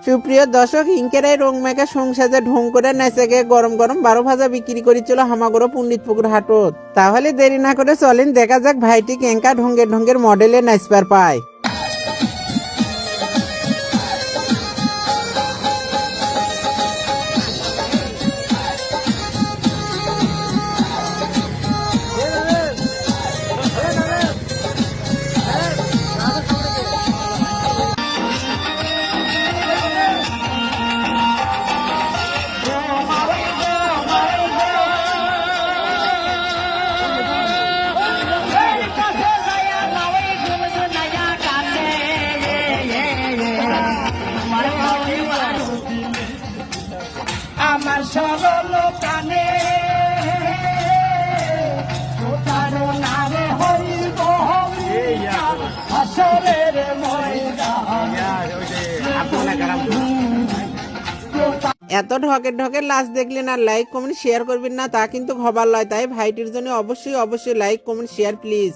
সুপ্রিয় দর্শক, ইনকেরাই রং মেকা সংসারে ঢং করে নেচেকে গরম গরম 12 ভাজা বিক্রি করেছিল হামাগুড়ো পণ্ডিতপুকুর হাটত। তাহলে দেরি না করে চলেন দেখা যাক ভাইটি কেঙ্কা ঢঙ্গের ঢঙ্গের মডেলে নাচবার পায়। আমার সরল কানে এত ঢকের ঢকের লাশ দেখলেন আর লাইক কমেন্ট শেয়ার করবেন না তা কিন্তু খবর লয়। তাই ভাইটির জন্য অবশ্যই লাইক কমেন্ট শেয়ার প্লিজ।